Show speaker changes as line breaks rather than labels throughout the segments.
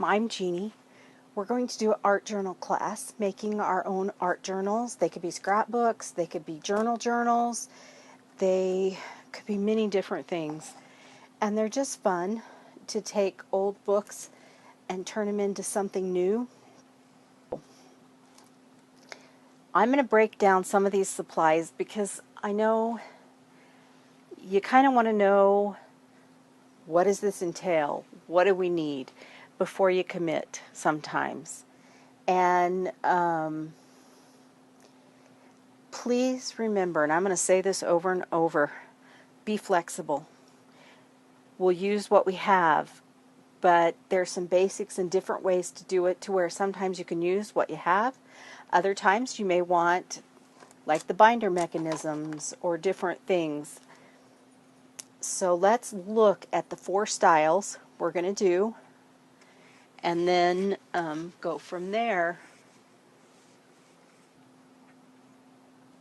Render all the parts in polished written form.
I'm Jeanie. We're going to do an art journal class, making our own art journals. They could be scrapbooks, they could be journals, they could be many different things. And they're just fun to take old books and turn them into something new. I'm going to break down some of these supplies because I know you kind of want to know, what does this entail? What do we need before you commit sometimes? And please remember, and I'm going to say this over and over, be flexible. We'll use what we have, but there's some basics and different ways to do it to where sometimes you can use what you have. Other times you may want like the binder mechanisms or different things. So let's look at the 4 styles we're going to do and then go from there.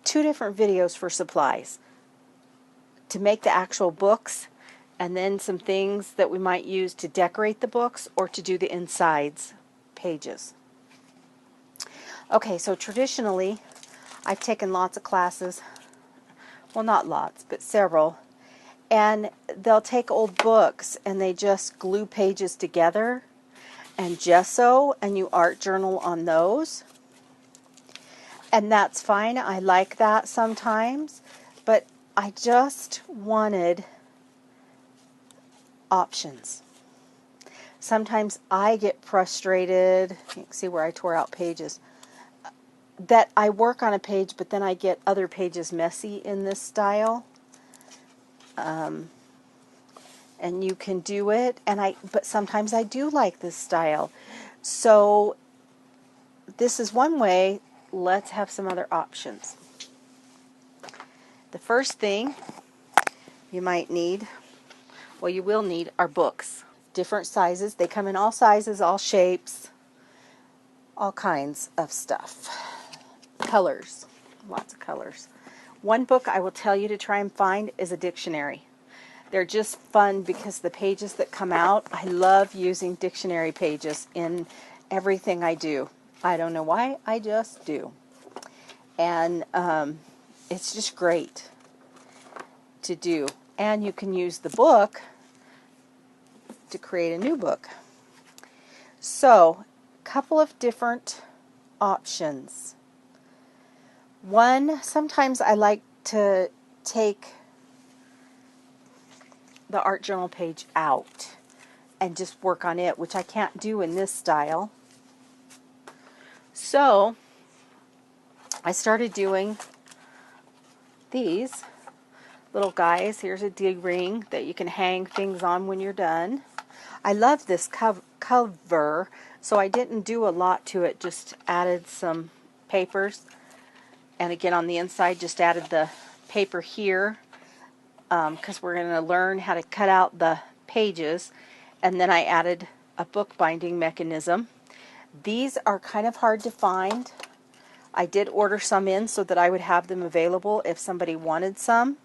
2 different videos for supplies to make the actual books, and then some things that we might use to decorate the books or to do the insides pages. Okay, so traditionally I've taken lots of classes, well, not lots, but several, and they'll take old books and they just glue pages together and gesso, and you art journal on those. And that's fine. I like that sometimes, but I just wanted options. Sometimes I get frustrated. You can see where I tore out pages. That I work on a page, but then I get other pages messy in this style. And you can do it, but sometimes I do like this style. So this is one way. Let's have some other options. The first thing you might need, well, you will need, are books. Different sizes. They come in all sizes, all shapes, all kinds of stuff. Colors. Lots of colors. One book I will tell you to try and find is a dictionary. They're just fun because the pages that come out, I love using dictionary pages in everything I do. I don't know why, I just do. And it's just great to do. And you can use the book to create a new book. So, a couple of different options. One, sometimes I like to take the art journal page out and just work on it, which I can't do in this style. So I started doing these little guys. Here's a D-ring that you can hang things on when you're done. I love this cover, so I didn't do a lot to it, just added some papers, and again on the inside just added the paper here, because we're going to learn how to cut out the pages, and then I added a bookbinding mechanism. These are kind of hard to find. I did order some in so that I would have them available if somebody wanted some.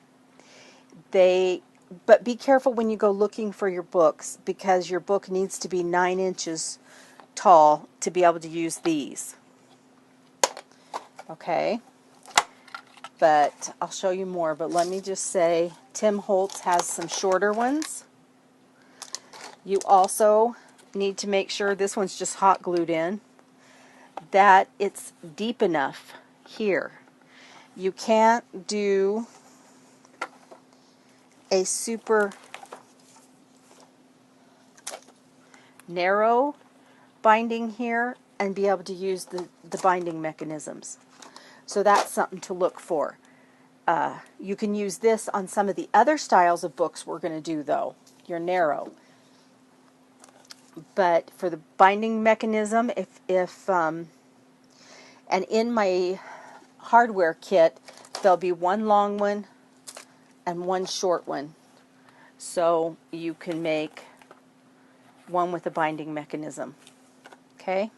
But be careful when you go looking for your books, because your book needs to be 9 inches tall to be able to use these. Okay? But I'll show you more, but let me just say Tim Holtz has some shorter ones. You also need to make sure, this one's just hot glued in, that it's deep enough here. You can't do a super narrow binding here and be able to use the binding mechanisms. So that's something to look for. You can use this on some of the other styles of books we're going to do, though. You're narrow. But for the binding mechanism, and in my hardware kit, there'll be one long one and one short one. So you can make one with a binding mechanism. Okay?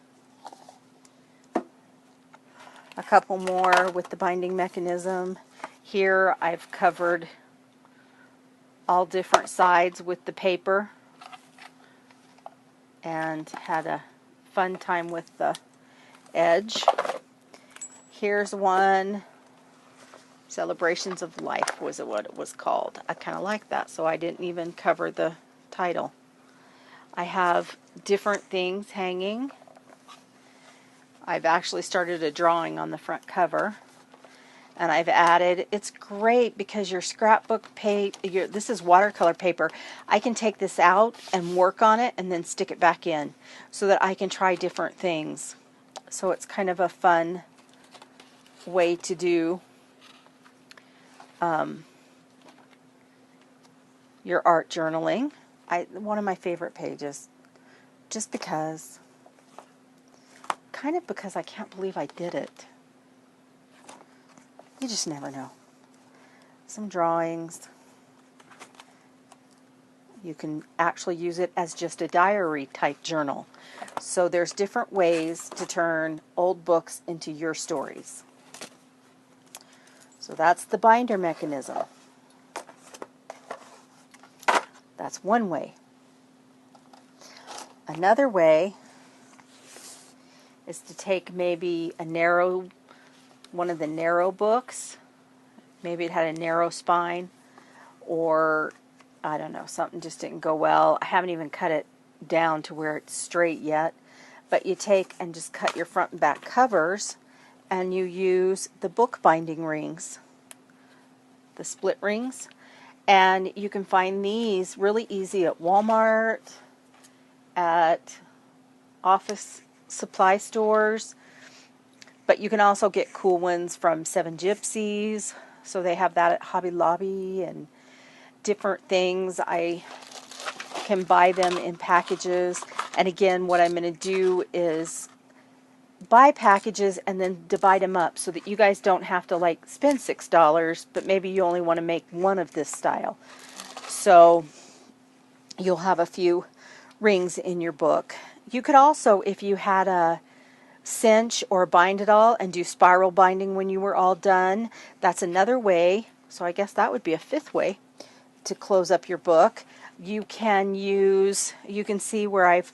A couple more with the binding mechanism. Here I've covered all different sides with the paper. and had a fun time with the edge. Here's one, Celebrations of Life was what it was called. I kind of like that, so I didn't even cover the title. I have different things hanging. I've actually started a drawing on the front cover, and I've added, it's great because your scrapbook paper, this is watercolor paper. I can take this out and work on it and then stick it back in so that I can try different things. So it's kind of a fun way to do your art journaling. One of my favorite pages, just because, kind of because I can't believe I did it. You just never know. Some drawings. You can actually use it as just a diary type journal. So there's different ways to turn old books into your stories. So that's the binder mechanism. That's one way. Another way is to take maybe one of the narrow books. Maybe it had a narrow spine, or I don't know, something just didn't go well. I haven't even cut it down to where it's straight yet. But you take and just cut your front and back covers, and you use the book binding rings, the split rings. And you can find these really easy at Walmart, at office supply stores, but you can also get cool ones from Seven Gypsies. So they have that at Hobby Lobby and different things. I can buy them in packages. And again, what I'm going to do is buy packages and then divide them up so that you guys don't have to like spend $6, but maybe you only want to make one of this style. So you'll have a few rings in your book. You could also, if you had a cinch or bind it all and do spiral binding when you were all done, that's another way. So I guess that would be a fifth way to close up your book. You can see where I've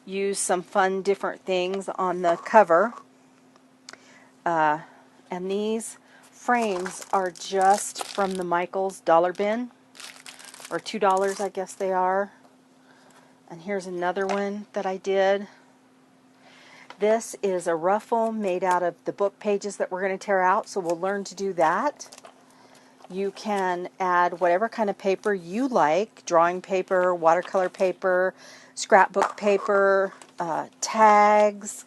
used some fun different things on the cover. And these frames are just from the Michael's dollar bin, or $2 I guess they are. And here's another one that I did. This is a ruffle made out of the book pages that we're going to tear out, so we'll learn to do that. You can add whatever kind of paper you like, drawing paper, watercolor paper, scrapbook paper, tags.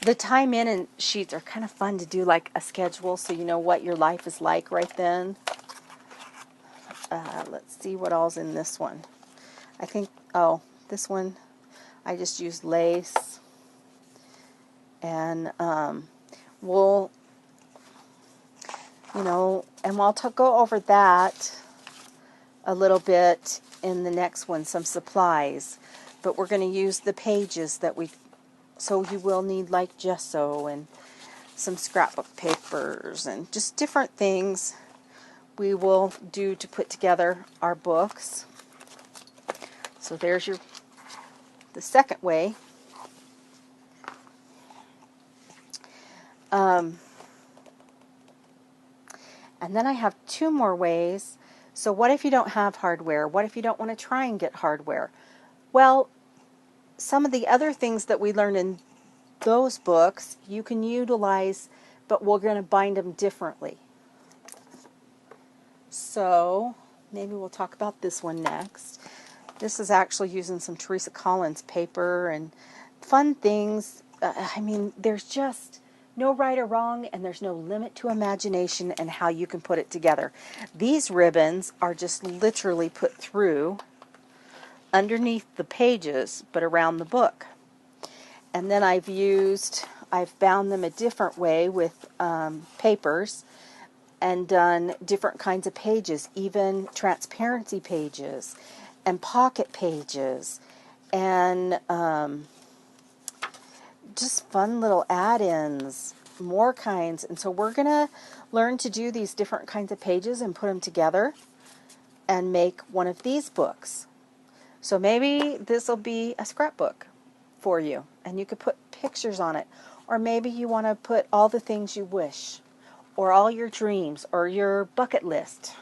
The time in and sheets are kind of fun to do, like a schedule, so you know what your life is like right then. Let's see what all's in this one. I think, this one, I just used lace. And we'll, and we'll go over that a little bit in the next one, some supplies. But we're going to use the pages that so you will need like gesso and some scrapbook papers and just different things we will do to put together our books. So there's the second way. And then I have two more ways. So what if you don't have hardware? What if you don't want to try and get hardware? Well, some of the other things that we learned in those books you can utilize, but we're going to bind them differently. So maybe we'll talk about this one next. This is actually using some Teresa Collins paper and fun things. There's just no right or wrong, and there's no limit to imagination and how you can put it together. These ribbons are just literally put through underneath the pages, but around the book. And then I've bound them a different way with papers and done different kinds of pages, even transparency pages and pocket pages, and just fun little add-ins, more kinds. And so we're going to learn to do these different kinds of pages and put them together and make one of these books. So maybe this will be a scrapbook for you, and you could put pictures on it. Or maybe you want to put all the things you wish, or all your dreams, or your bucket list.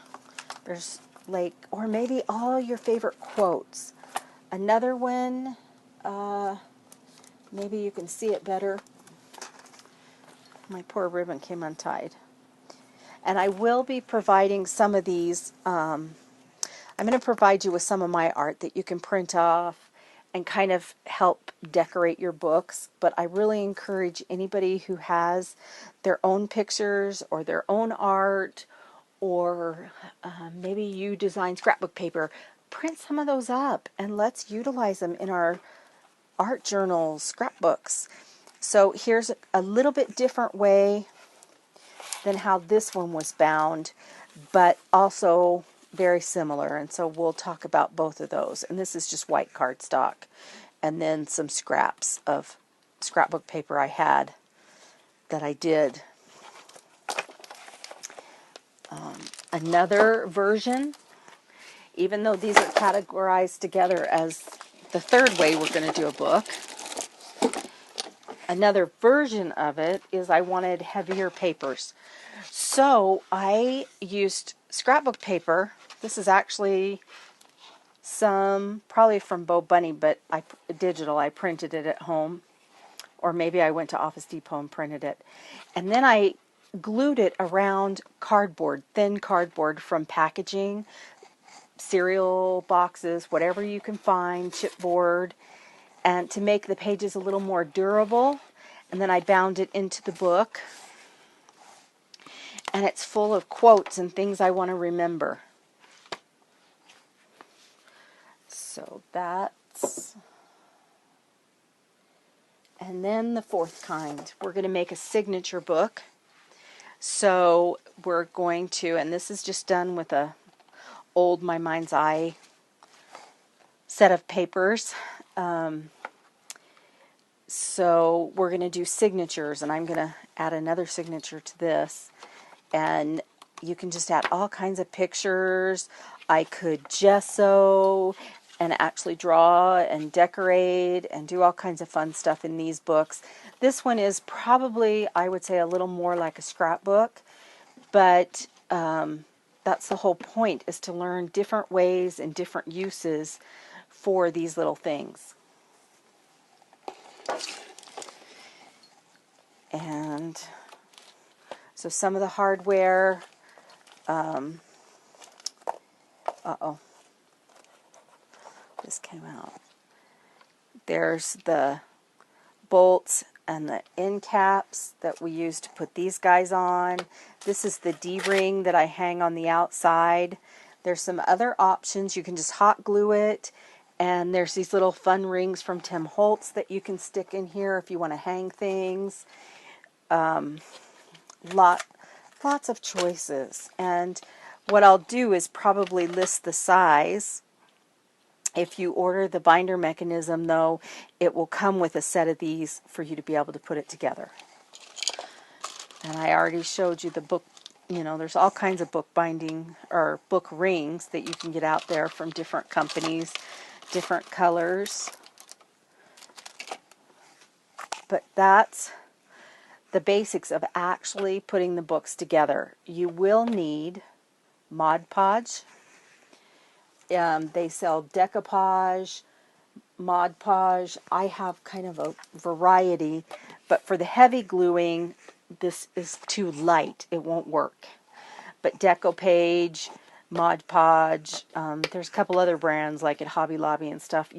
There's like, or maybe all your favorite quotes. Another one, maybe you can see it better. My poor ribbon came untied. And I will be providing some of these. I'm going to provide you with some of my art that you can print off and kind of help decorate your books. But I really encourage anybody who has their own pictures or their own art, or maybe you design scrapbook paper, print some of those up and let's utilize them in our art journals, scrapbooks. So here's a little bit different way than how this one was bound, but also very similar, and so we'll talk about both of those. And this is just white cardstock, and then some scraps of scrapbook paper I had that I did. Another version, even though these are categorized together as the third way we're going to do a book, another version of it is I wanted heavier papers. So I used scrapbook paper. This is actually some, probably from Bo Bunny, but digital. I printed it at home. Or maybe I went to Office Depot and printed it. And then I glued it around cardboard, thin cardboard from packaging, cereal boxes, whatever you can find, chipboard, and to make the pages a little more durable. And then I bound it into the book. And it's full of quotes and things I want to remember. So that's... And then the fourth kind, we're going to make a signature book. So we're going to, and this is just done with a old My Mind's Eye set of papers. So we're going to do signatures, and I'm going to add another signature to this. And you can just add all kinds of pictures. I could gesso and actually draw and decorate and do all kinds of fun stuff in these books. This one is probably, I would say, a little more like a scrapbook, but that's the whole point, is to learn different ways and different uses for these little things. And so some of the hardware, this came out. There's the bolts and the end caps that we use to put these guys on. This is the D-ring that I hang on the outside. There's some other options. You can just hot glue it. And there's these little fun rings from Tim Holtz that you can stick in here if you want to hang things. Lots of choices. And what I'll do is probably list the size. If you order the binder mechanism, though, it will come with a set of these for you to be able to put it together. And I already showed you the book. You know, there's all kinds of book binding or book rings that you can get out there from different companies, different colors. But that's the basics of actually putting the books together. You will need Mod Podge. They sell decoupage, Mod Podge. I have kind of a variety, but for the heavy gluing, this is too light. It won't work. But Decopage, Mod Podge, there's a couple other brands like at Hobby Lobby and stuff.